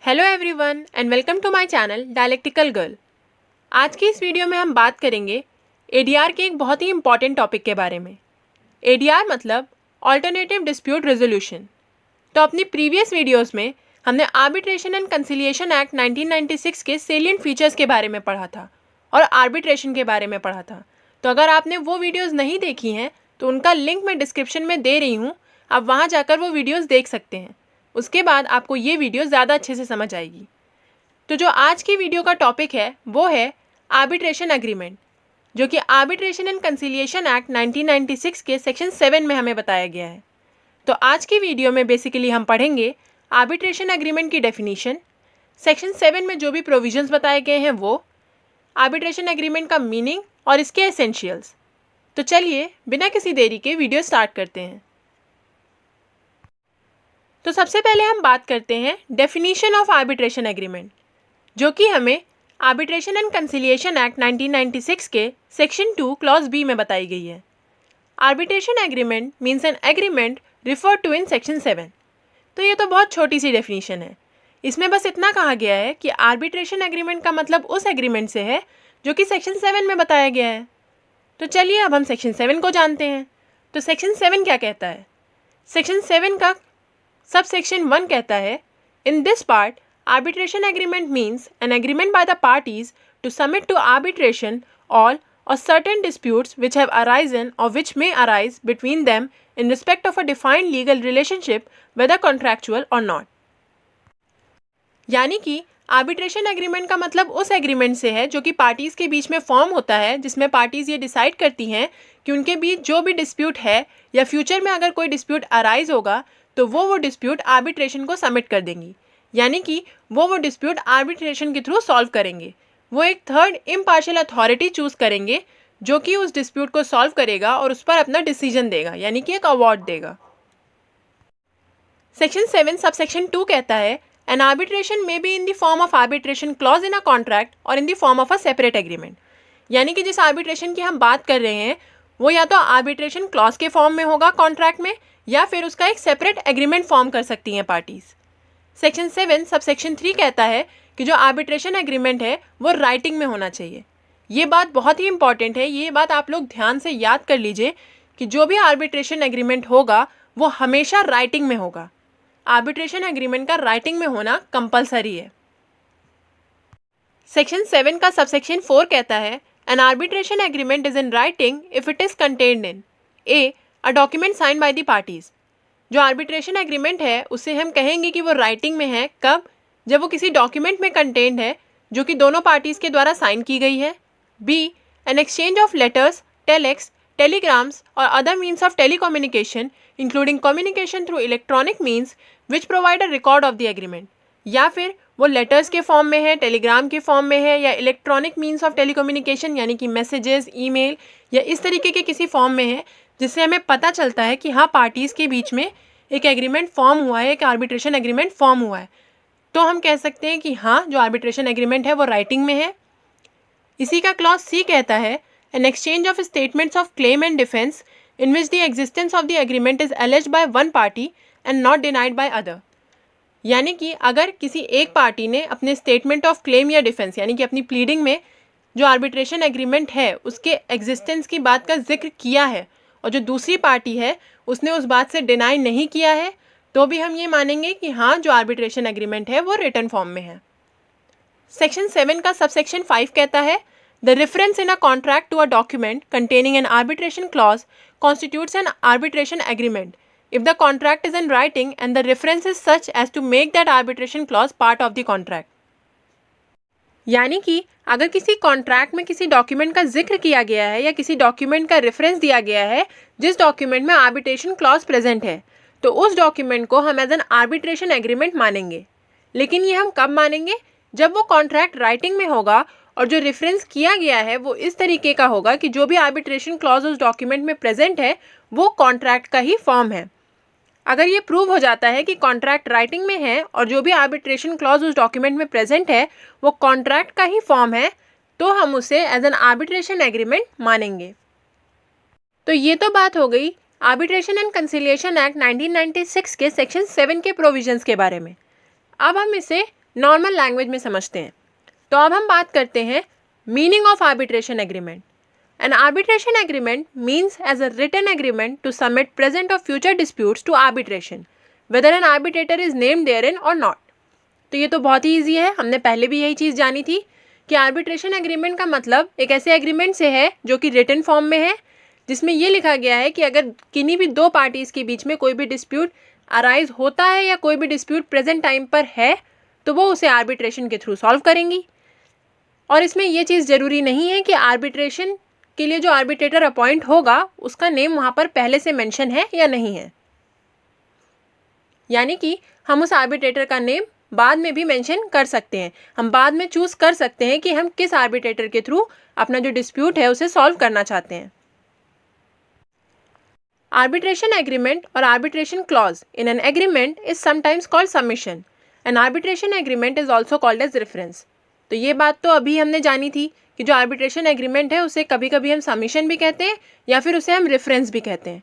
Hello everyone and welcome to my channel dialectical girl. आज की इस वीडियो में हम बात करेंगे एडीआर के एक बहुत ही इंपॉर्टेंट टॉपिक के बारे में। एडीआर मतलब ऑल्टरनेटिव डिस्प्यूट रेजोल्यूशन। तो अपनी प्रीवियस वीडियोस में हमने आर्बिट्रेशन एंड कंसिलिएशन एक्ट 1996 के सेलिएंट फीचर्स के बारे में पढ़ा था और आर्बिट्रेशन के बारे में पढ़ा था। तो अगर आपने वो वीडियोज़ नहीं देखी हैं तो उनका लिंक मैं डिस्क्रिप्शन में दे रही हूँ, आप वहाँ जाकर वो वीडियोज़ देख सकते हैं। उसके बाद आपको ये वीडियो ज़्यादा अच्छे से समझ आएगी। तो जो आज की वीडियो का टॉपिक है वो है आर्बिट्रेशन एग्रीमेंट, जो कि आर्बिट्रेशन एंड कंसिलिएशन एक्ट 1996 के सेक्शन 7 में हमें बताया गया है। तो आज की वीडियो में बेसिकली हम पढ़ेंगे आर्बिट्रेशन एग्रीमेंट की डेफिनीशन, सेक्शन 7 में जो भी प्रोविजंस बताए गए हैं वो, आर्बिट्रेशन एग्रीमेंट का मीनिंग और इसके एसेंशियल्स। तो चलिए बिना किसी देरी के वीडियो स्टार्ट करते हैं। तो सबसे पहले हम बात करते हैं डेफिनीशन ऑफ आर्बिट्रेशन एग्रीमेंट, जो कि हमें आर्बिट्रेशन एंड कंसिलिएशन एक्ट 1996 के सेक्शन 2 क्लॉज बी में बताई गई है। Arbitration agreement means an agreement referred to in section 7। तो ये तो बहुत छोटी सी डेफिनीशन है। इसमें बस इतना कहा गया है कि आर्बिट्रेशन एग्रीमेंट का मतलब उस एग्रीमेंट से है जो कि सेक्शन 7 में बताया गया है। तो चलिए अब हम सेक्शन 7 को जानते हैं। तो सेक्शन 7 क्या कहता है? सेक्शन 7 का सब सेक्शन 1 कहता है, in this part arbitration agreement means an agreement by the parties to submit to arbitration all or certain disputes which have arisen or which may arise between them in respect of a defined legal relationship, whether contractual or not। यानी कि arbitration agreement का मतलब उस agreement से है जो कि parties के बीच में फॉर्म होता है, जिसमें पार्टीज़ ये डिसाइड करती हैं कि उनके बीच जो भी डिस्प्यूट है या फ्यूचर में अगर कोई डिस्प्यूट अराइज होगा तो वो डिस्प्यूट आर्बिट्रेशन को सबमिट कर देंगी। यानी कि वो डिस्प्यूट आर्बिट्रेशन के थ्रू सॉल्व करेंगे। वो एक थर्ड इम्पार्शियल अथॉरिटी चूज करेंगे जो कि उस डिस्प्यूट को सॉल्व करेगा और उस पर अपना डिसीजन देगा, यानी कि एक अवार्ड देगा। सेक्शन 7 सब सेक्शन 2 कहता है, an arbitration may be in the form of arbitration clause in a contract और in the form of a separate agreement. यानी कि जिस आर्बिट्रेशन की हम बात कर रहे हैं वो या तो आर्बिट्रेशन क्लॉज के फॉर्म में होगा कॉन्ट्रैक्ट में, या फिर उसका एक सेपरेट एग्रीमेंट फॉर्म कर सकती हैं पार्टीज। सेक्शन 7 सब सेक्शन 3 कहता है कि जो आर्बिट्रेशन एग्रीमेंट है वो राइटिंग में होना चाहिए। ये बात बहुत ही इंपॉर्टेंट है, ये बात आप लोग ध्यान से याद कर लीजिए कि जो भी आर्बिट्रेशन एग्रीमेंट होगा वो हमेशा राइटिंग में होगा। आर्बिट्रेशन एग्रीमेंट का राइटिंग में होना कंपलसरी है। सेक्शन 7 का सबसेक्शन 4 कहता है, an arbitration agreement is in writing if it is contained in a document sign by the parties. जो आर्बिट्रेशन एग्रीमेंट है उससे हम कहेंगे कि वो राइटिंग में है कब? जब वो किसी डॉक्यूमेंट में कंटेन्ड है जो कि दोनों पार्टीज़ के द्वारा साइन की गई है। B, an exchange of letters, telex, telegrams और other means of telecommunication including communication through electronic means which provide a record of the agreement. या फिर वो लेटर्स के फॉर्म में है, टेलीग्राम के फॉर्म में है, या इलेक्ट्रॉनिक मीन्स ऑफ टेलीकम्युनिकेशन यानी कि मैसेजेस, ईमेल या इस तरीके के किसी फॉर्म में है, जिससे हमें पता चलता है कि हाँ पार्टीज़ के बीच में एक एग्रीमेंट फॉर्म हुआ है, एक आर्बिट्रेशन एग्रीमेंट फॉर्म हुआ है। तो हम कह सकते हैं कि हाँ जो आर्बिट्रेशन एग्रीमेंट है वो राइटिंग में है। इसी का क्लॉज सी कहता है, N exchange of statements of claim and defence in which the existence of the agreement is alleged bye one party and not denied by other. यानी कि अगर किसी एक पार्टी ने अपने स्टेटमेंट ऑफ क्लेम या डिफेंस यानी कि अपनी प्लीडिंग में जो आर्बिट्रेशन एग्रीमेंट है उसके एग्जिस्टेंस की बात का जिक्र किया है और जो दूसरी पार्टी है उसने उस बात से डिनाई नहीं किया है, तो भी हम ये मानेंगे कि हाँ जो आर्बिट्रेशन एग्रीमेंट है वो रिटन फॉर्म में है। सेक्शन 7 का सबसेक्शन 5 कहता है, the reference in a contract to a document containing an arbitration clause constitutes an arbitration agreement if the contract is in writing and the reference is such as to make that arbitration clause part of the contract। यानी कि अगर किसी contract में किसी document का जिक्र किया गया है या किसी डॉक्यूमेंट का रेफरेंस दिया गया है जिस डॉक्यूमेंट में आर्बिट्रेशन क्लॉज प्रेजेंट है, तो उस डॉक्यूमेंट को हम एज एन आर्बिट्रेशन एग्रीमेंट मानेंगे। लेकिन ये हम कब मानेंगे? जब वो कॉन्ट्रैक्ट राइटिंग में होगा और जो रेफरेंस किया गया है वो इस तरीके का होगा कि जो भी आर्बिट्रेशन क्लॉज उस डॉक्यूमेंट में प्रेजेंट है वो कॉन्ट्रैक्ट का ही फॉर्म है। अगर ये प्रूव हो जाता है कि कॉन्ट्रैक्ट राइटिंग में है और जो भी आर्बिट्रेशन क्लॉज उस डॉक्यूमेंट में प्रेजेंट है वो कॉन्ट्रैक्ट का ही फॉर्म है, तो हम उसे एज एन आर्बिट्रेशन एग्रीमेंट मानेंगे। तो ये तो बात हो गई आर्बिट्रेशन एंड कंसिलिएशन एक्ट 1996 के सेक्शन 7 के प्रोविजंस के बारे में। अब हम इसे नॉर्मल लैंग्वेज में समझते हैं। तो अब हम बात करते हैं meaning of arbitration agreement. An arbitration agreement means as a written agreement to submit present or future disputes to arbitration, whether an arbitrator is named therein or not. तो ये तो बहुत ही ईजी है, हमने पहले भी यही चीज़ जानी थी कि आर्बिट्रेशन एग्रीमेंट का मतलब एक ऐसे एग्रीमेंट से है जो कि रिटन फॉर्म में है, जिसमें ये लिखा गया है कि अगर किन्हीं भी दो पार्टीज़ के बीच में कोई भी डिस्प्यूट अराइज होता है या कोई भी डिस्प्यूट प्रेजेंट टाइम पर है तो वो उसे आर्बिट्रेशन के थ्रू सॉल्व करेंगी। और इसमें ये चीज़ ज़रूरी नहीं है कि आर्बिट्रेशन के लिए जो आर्बिट्रेटर अपॉइंट होगा उसका नेम वहाँ पर पहले से मेंशन है या नहीं है, यानी कि हम उस आर्बिट्रेटर का नेम बाद में भी मेंशन कर सकते हैं। हम बाद में चूज़ कर सकते हैं कि हम किस आर्बिट्रेटर के थ्रू अपना जो डिस्प्यूट है उसे सॉल्व करना चाहते हैं। आर्बिट्रेशन एग्रीमेंट और arbitration clause in an agreement is sometimes called submission and arbitration agreement is also called as reference. तो ये बात तो अभी हमने जानी थी कि जो आर्बिट्रेशन एग्रीमेंट है उसे कभी कभी हम सबमिशन भी कहते हैं या फिर उसे हम रेफरेंस भी कहते हैं।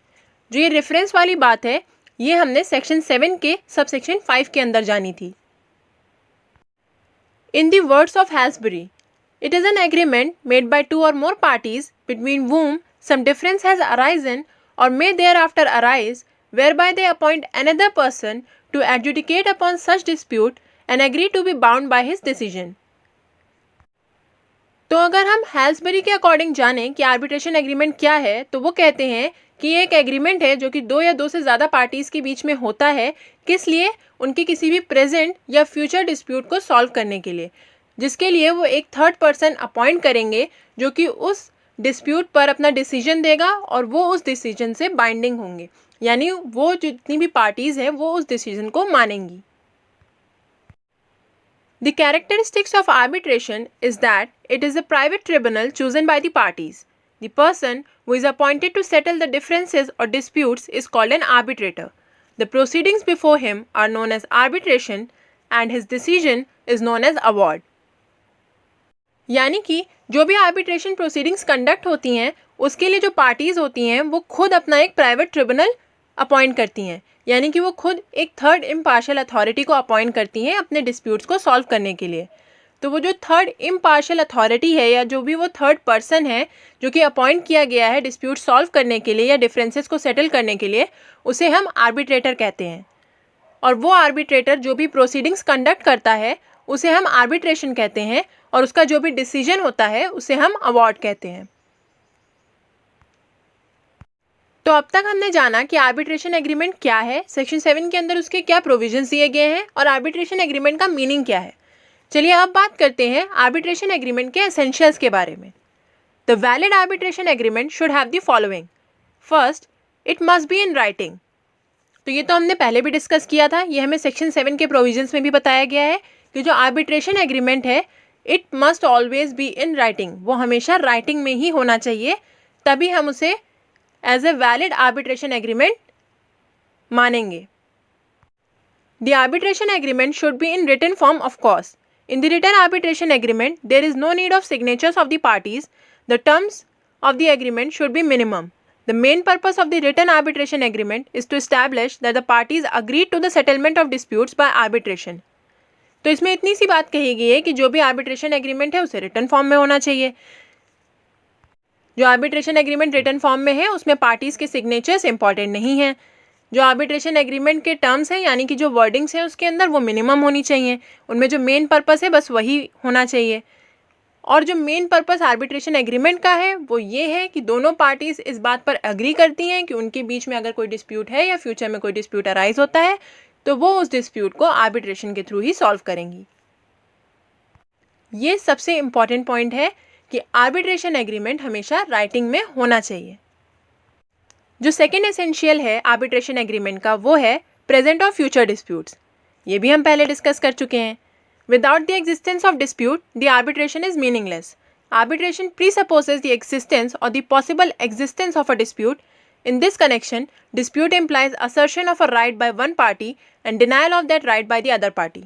जो ये रेफरेंस वाली बात है ये हमने सेक्शन 7 के सब सेक्शन 5 के अंदर जानी थी। In the words of Halsbury, it is an agreement made by two or more parties between whom some difference has arisen or may thereafter arise, whereby they appoint another person to adjudicate upon such dispute and agree to be bound by his decision. तो अगर हम हेल्सबरी के according जानें कि arbitration agreement क्या है तो वो कहते हैं कि ये एक एग्रीमेंट है जो कि दो या दो से ज़्यादा पार्टीज़ के बीच में होता है, किस लिए, उनके किसी भी प्रेजेंट या फ्यूचर डिस्प्यूट को सॉल्व करने के लिए, जिसके लिए वो एक थर्ड पर्सन अपॉइंट करेंगे जो कि उस डिस्प्यूट पर अपना डिसीजन देगा और वो उस डिसीजन से बाइंडिंग होंगे, यानी वो जितनी भी पार्टीज़ हैं वो उस डिसीजन को मानेंगी। The characteristics of arbitration is that it is a private tribunal chosen by the parties. The person who is appointed to settle the differences or disputes is called an arbitrator. The proceedings before him are known as arbitration and his decision is known as award. यानी कि जो भी arbitration proceedings conduct होती हैं उसके लिए जो parties होती हैं वो खुद अपना एक प्राइवेट ट्रिब्यूनल अपॉइंट करती हैं, यानी कि वो खुद एक थर्ड इम्पार्शियल अथॉरिटी को अपॉइंट करती हैं अपने डिस्प्यूट्स को सॉल्व करने के लिए। तो वो जो थर्ड इम्पार्शियल अथॉरिटी है या जो भी वो थर्ड पर्सन है जो कि अपॉइंट किया गया है डिस्प्यूट सॉल्व करने के लिए या डिफरेंसेस को सेटल करने के लिए, उसे हम आर्बिट्रेटर कहते हैं। और वो आर्बिट्रेटर जो भी प्रोसीडिंग्स कंडक्ट करता है उसे हम आर्बिट्रेशन कहते हैं और उसका जो भी डिसीजन होता है उसे हम अवॉर्ड कहते हैं। तो अब तक हमने जाना कि आर्बिट्रेशन एग्रीमेंट क्या है, सेक्शन 7 के अंदर उसके क्या प्रोविजंस दिए गए हैं और आर्बिट्रेशन एग्रीमेंट का मीनिंग क्या है। चलिए अब बात करते हैं आर्बिट्रेशन एग्रीमेंट के एसेंशियल्स के बारे में। The valid arbitration agreement should have the following. First, it must be in writing. तो ये तो हमने पहले भी डिस्कस किया था, ये हमें सेक्शन 7 के प्रोविजंस में भी बताया गया है कि जो आर्बिट्रेशन एग्रीमेंट है it must always be in writing, वो हमेशा राइटिंग में ही होना चाहिए, तभी हम उसे as a valid arbitration agreement मानेंगे। The arbitration agreement should be in written form of course. In the written arbitration agreement, there is no need of signatures of the parties. The terms of the agreement should be minimum. The main purpose of the written arbitration agreement is to establish that the parties agreed to the settlement of disputes by arbitration. तो इसमें इतनी सी बात कही गई है कि जो भी आर्बिट्रेशन एग्रीमेंट है उसे रिटन फॉर्म में होना चाहिए। जो आर्बिट्रेशन एग्रीमेंट रिटन फॉर्म में है उसमें पार्टीज़ के सिग्नेचर्स इंपॉर्टेंट नहीं हैं। जो आर्बिट्रेशन एग्रीमेंट के टर्म्स हैं यानी कि जो वर्डिंग्स हैं उसके अंदर वो मिनिमम होनी चाहिए, उनमें जो मेन पर्पस है बस वही होना चाहिए। और जो मेन पर्पस आर्बिट्रेशन एग्रीमेंट का है वो ये है कि दोनों पार्टीज़ इस बात पर एग्री करती हैं कि उनके बीच में अगर कोई डिस्प्यूट है या फ्यूचर में कोई डिस्प्यूट अराइज होता है तो वो उस डिस्प्यूट को आर्बिट्रेशन के थ्रू ही सॉल्व करेंगी। ये सबसे इम्पॉर्टेंट पॉइंट है कि आर्बिट्रेशन एग्रीमेंट हमेशा राइटिंग में होना चाहिए। जो सेकेंड एसेंशियल है आर्बिट्रेशन एग्रीमेंट का वो है प्रेजेंट और फ्यूचर डिस्प्यूट्स। ये भी हम पहले डिस्कस कर चुके हैं। Without the existence of dispute the arbitration is meaningless. Arbitration presupposes the existence और the possible existence of a dispute. In this connection dispute implies assertion of a right by one party and denial of that right by the other party.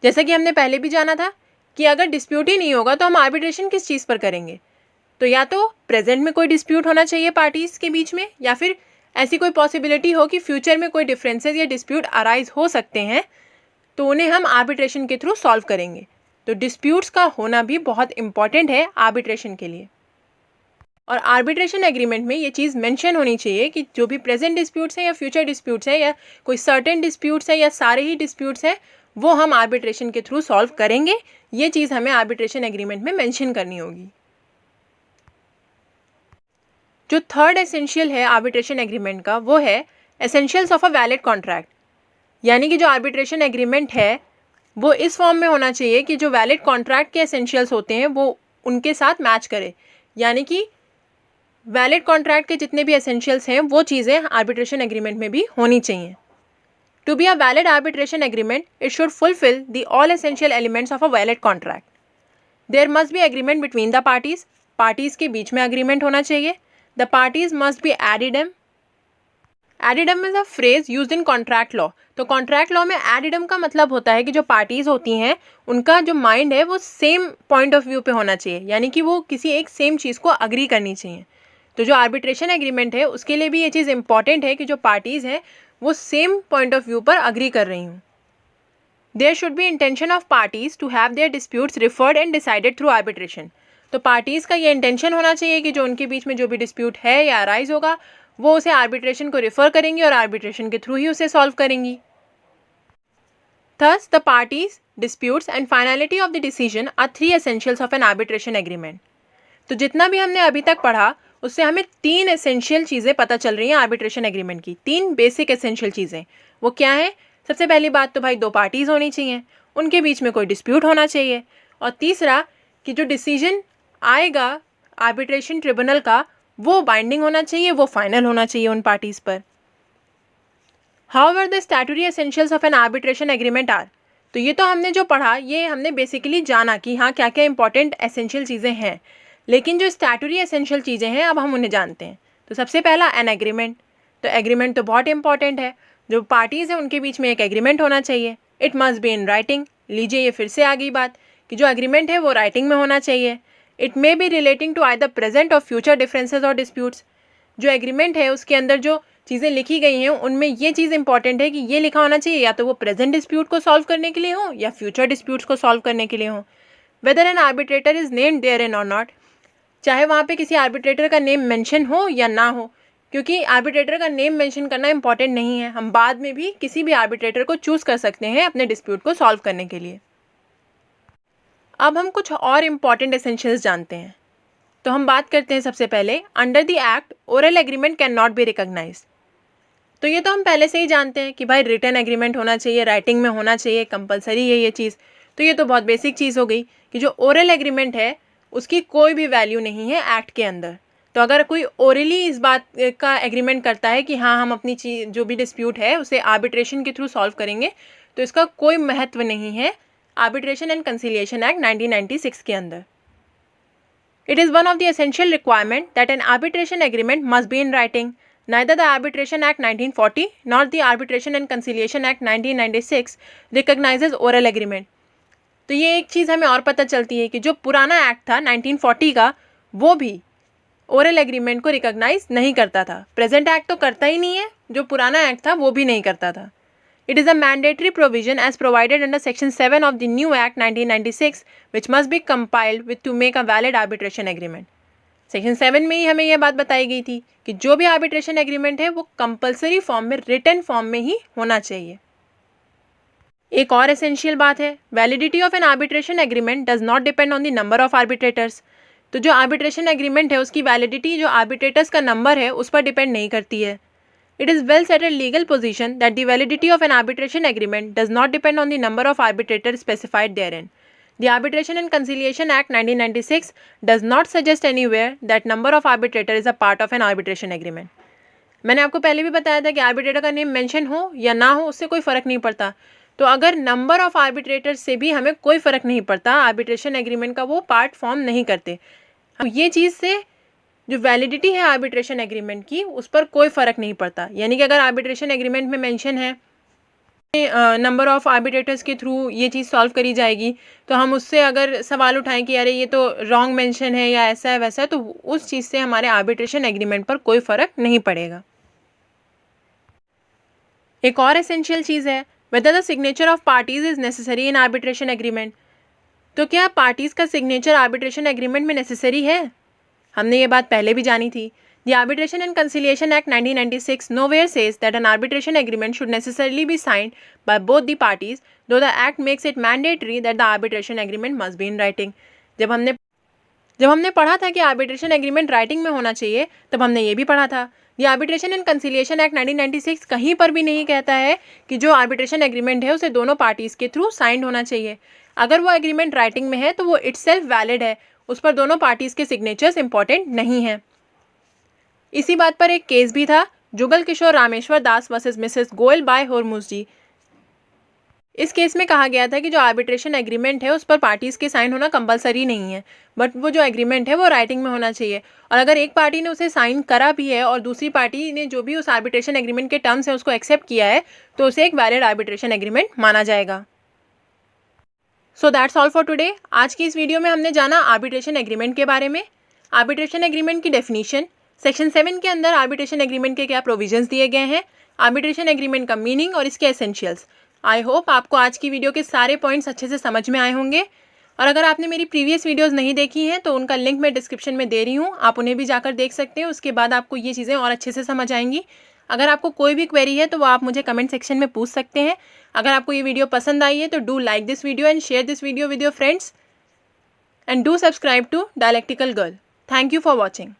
जैसा कि हमने पहले भी जाना था कि अगर डिस्प्यूट ही नहीं होगा तो हम आर्बिट्रेशन किस चीज़ पर करेंगे। तो या तो प्रेजेंट में कोई डिस्प्यूट होना चाहिए पार्टीज़ के बीच में, या फिर ऐसी कोई पॉसिबिलिटी हो कि फ्यूचर में कोई डिफरेंसेस या डिस्प्यूट अराइज हो सकते हैं, तो उन्हें हम आर्बिट्रेशन के थ्रू सॉल्व करेंगे। तो डिस्प्यूट्स का होना भी बहुत इंपॉर्टेंट है आर्बिट्रेशन के लिए। और आर्बिट्रेशन एग्रीमेंट में ये चीज़ मेंशन होनी चाहिए कि जो भी प्रेजेंट डिस्प्यूट्स हैं या फ्यूचर डिस्प्यूट्स हैं या कोई सर्टेन डिस्प्यूट्स हैं या सारे ही डिस्प्यूट्स हैं, वो हम आर्बिट्रेशन के थ्रू सॉल्व करेंगे। ये चीज़ हमें आर्बिट्रेशन एग्रीमेंट में मेंशन करनी होगी। जो थर्ड एसेंशियल है आर्बिट्रेशन एग्रीमेंट का, वो है essentials of a valid contract. यानी कि जो आर्बिट्रेशन एग्रीमेंट है वो इस फॉर्म में होना चाहिए कि जो वैलिड कॉन्ट्रैक्ट के एसेंशियल्स होते हैं वो उनके साथ मैच करे। यानी कि वैलिड कॉन्ट्रैक्ट के जितने भी एसेंशियल्स हैं वो चीज़ें आर्बिट्रेशन एग्रीमेंट में भी होनी चाहिए। To be a valid arbitration agreement, it should fulfil the all essential elements of a valid contract. There must be agreement between the parties, parties के बीच में एग्रीमेंट होना चाहिए। The parties must be ad idem. Ad idem is a phrase used in contract law. तो contract law में ad idem का मतलब होता है कि जो पार्टीज होती हैं उनका जो माइंड है वो सेम पॉइंट ऑफ व्यू पे होना चाहिए, यानी कि वो किसी एक सेम चीज़ को अग्री करनी चाहिए। तो जो आर्बिट्रेशन एग्रीमेंट है उसके लिए भी ये चीज़ इंपॉर्टेंट है कि जो पार्टीज़ हैं वो सेम पॉइंट ऑफ व्यू पर अग्री कर रही हूँ। There should be intention of parties to have their disputes referred and decided through arbitration. तो पार्टीज़ का ये इंटेंशन होना चाहिए कि जो उनके बीच में जो भी डिस्प्यूट है या अराइज होगा वो उसे आर्बिट्रेशन को रिफ़र करेंगी और आर्बिट्रेशन के थ्रू ही उसे सॉल्व करेंगी। Thus, the parties, disputes and finality of the decision are three essentials of an arbitration agreement. तो जितना भी हमने अभी तक पढ़ा उससे हमें तीन एसेंशियल चीज़ें पता चल रही हैं आर्बिट्रेशन एग्रीमेंट की। तीन बेसिक एसेंशियल चीज़ें वो क्या हैं? सबसे पहली बात तो भाई दो पार्टीज़ होनी चाहिए, उनके बीच में कोई डिस्प्यूट होना चाहिए, और तीसरा कि जो डिसीजन आएगा आर्बिट्रेशन ट्रिब्यूनल का वो बाइंडिंग होना चाहिए, वो फाइनल होना चाहिए उन पार्टीज़ पर। However, the statutory essentials of an arbitration agreement are, तो ये तो हमने जो पढ़ा ये हमने बेसिकली जाना कि हाँ क्या क्या इंपॉर्टेंट एसेंशियल चीज़ें हैं, लेकिन जो स्टैट्यूटरी एसेंशियल चीज़ें हैं अब हम उन्हें जानते हैं। तो सबसे पहला एन एग्रीमेंट। तो एग्रीमेंट तो बहुत इंपॉर्टेंट है, जो पार्टीज़ हैं उनके बीच में एक एग्रीमेंट होना चाहिए। It must be in writing. लीजिए ये फिर से आ गई बात कि जो एग्रीमेंट है वो राइटिंग में होना चाहिए। It may be relating to either present or future differences or disputes. जो एग्रीमेंट है उसके अंदर जो चीज़ें लिखी गई हैं उनमें ये चीज़ इंपॉर्टेंट है कि ये लिखा होना चाहिए या तो वो प्रेजेंट डिस्प्यूट को सॉल्व करने के लिए हो या फ्यूचर डिस्प्यूट्स को सॉल्व करने के लिए हो। Whether an arbitrator is named therein or not, चाहे वहाँ पे किसी आर्बिट्रेटर का नेम मेंशन हो या ना हो, क्योंकि आर्बिट्रेटर का नेम मेंशन करना इंपॉर्टेंट नहीं है। हम बाद में भी किसी भी आर्बिट्रेटर को चूज़ कर सकते हैं अपने डिस्प्यूट को सॉल्व करने के लिए। अब हम कुछ और इम्पॉर्टेंट एसेंशियल्स जानते हैं। तो हम बात करते हैं सबसे पहले under the act oral agreement cannot be recognised. तो ये तो हम पहले से ही जानते हैं कि भाई रिटन एग्रीमेंट होना चाहिए, राइटिंग में होना चाहिए, कंपलसरी है ये चीज़। तो ये तो बहुत बेसिक चीज़ हो गई कि जो ओरल एग्रीमेंट है उसकी कोई भी वैल्यू नहीं है एक्ट के अंदर। तो अगर कोई ओरली इस बात का एग्रीमेंट करता है कि हाँ हम अपनी चीज़ जो भी डिस्प्यूट है उसे आर्बिट्रेशन के थ्रू सॉल्व करेंगे, तो इसका कोई महत्व नहीं है आर्बिट्रेशन एंड कंसिलिएशन एक्ट 1996 के अंदर। It is one of the essential requirement that an arbitration agreement must be in writing. Neither the Arbitration Act 1940 nor the Arbitration and Conciliation Act 1996 recognizes oral agreement. तो ये एक चीज़ हमें और पता चलती है कि जो पुराना एक्ट था 1940 का वो भी ओरल एग्रीमेंट को रिकॉग्नाइज नहीं करता था। प्रेजेंट एक्ट तो करता ही नहीं है, जो पुराना एक्ट था वो भी नहीं करता था। It is a mandatory provision as provided under Section 7 of the new Act 1996 which must be compiled with to make a valid arbitration agreement. Section 7 में ही हमें यह बात बताई गई थी कि जो भी arbitration agreement है वो compulsory फॉर्म में, written फॉर्म में ही होना चाहिए। एक और essential बात है, validity of an arbitration agreement does not depend on the number of arbitrators. तो जो arbitration agreement है उसकी validity जो arbitrators का number है उस पर depend नहीं करती है। It is well settled legal position that the validity of an arbitration agreement does not depend on the number of arbitrators specified therein. The Arbitration and Conciliation Act 1996 does not suggest anywhere that number of arbitrators is a part of an arbitration agreement. मैंने आपको पहले भी बताया था कि arbitrator का name mention हो या ना हो उससे कोई फ़र्क नहीं पड़ता। तो अगर नंबर ऑफ आर्बिट्रेटर्स से भी हमें कोई फ़र्क नहीं पड़ता, आर्बिट्रेशन एग्रीमेंट का वो पार्ट फॉर्म नहीं करते। ये चीज़ से जो वैलिडिटी है आर्बिट्रेशन एग्रीमेंट की उस पर कोई फ़र्क नहीं पड़ता। यानी कि अगर आर्बिट्रेशन एग्रीमेंट में मेंशन है नंबर ऑफ़ आर्बिट्रेटर्स के थ्रू ये चीज़ सॉल्व करी जाएगी, तो हम उससे अगर सवाल उठाएं कि अरे ये तो रॉन्ग मेंशन है या ऐसा है वैसा है, तो उस चीज़ से हमारे आर्बिट्रेशन एग्रीमेंट पर कोई फ़र्क नहीं पड़ेगा। एक और एसेंशियल चीज़ है whether the signature of parties is necessary in arbitration agreement. तो क्या पार्टीज़ का सिग्नेचर आर्बिट्रेशन एग्रीमेंट में नेसेसरी है? हमने ये बात पहले भी जानी थी. The Arbitration and Conciliation Act 1996 nowhere says that an arbitration agreement should necessarily be signed by both the parties, though the act makes it mandatory that the arbitration agreement must be in writing. जब हमने पढ़ा था कि arbitration agreement writing में होना चाहिए, तब हमने ये भी पढ़ा था. The Arbitration and Conciliation Act 1996 कहीं पर भी नहीं कहता है कि जो आर्बिट्रेशन एग्रीमेंट है उसे दोनों पार्टीज़ के थ्रू साइंड होना चाहिए. अगर वो एग्रीमेंट राइटिंग में है तो वो इटसेल्फ वैलिड है, उस पर दोनों पार्टीज़ के सिग्नेचर्स इंपॉर्टेंट नहीं हैं. इसी बात पर एक केस भी था, Jugal Kishore Rameshwar Das versus Mrs Goyal by Hormusji. इस केस में कहा गया था कि जो आर्बिट्रेशन एग्रीमेंट है उस पर पार्टीज़ के साइन होना कंपलसरी नहीं है, बट वो जो एग्रीमेंट है वो राइटिंग में होना चाहिए. और अगर एक पार्टी ने उसे साइन करा भी है और दूसरी पार्टी ने जो भी उस आर्बिट्रेशन एग्रीमेंट के टर्म्स हैं उसको एक्सेप्ट किया है, तो उसे एक वैलिड आर्बिट्रेशन एग्रीमेंट माना जाएगा. So that's all for today. आज की इस वीडियो में हमने जाना आर्बिट्रेशन एग्रीमेंट के बारे में, आर्बिट्रेशन एग्रीमेंट की डेफिनीशन, सेक्शन 7 के अंदर आर्बिट्रेशन एग्रीमेंट के क्या प्रोविजंस दिए गए हैं, आर्बिट्रेशन एग्रीमेंट का मीनिंग और इसके एसेंशियल्स. आई होप आपको आज की वीडियो के सारे पॉइंट्स अच्छे से समझ में आए होंगे. और अगर आपने मेरी प्रीवियस वीडियोस नहीं देखी हैं तो उनका लिंक मैं डिस्क्रिप्शन में दे रही हूँ, आप उन्हें भी जाकर देख सकते हैं. उसके बाद आपको ये चीज़ें और अच्छे से समझ आएंगी. अगर आपको कोई भी क्वेरी है तो वो आप मुझे कमेंट सेक्शन में पूछ सकते हैं. अगर आपको ये वीडियो पसंद आई है तो do like this video and share this video with your friends and do subscribe to dialectical girl. Thank you for watching.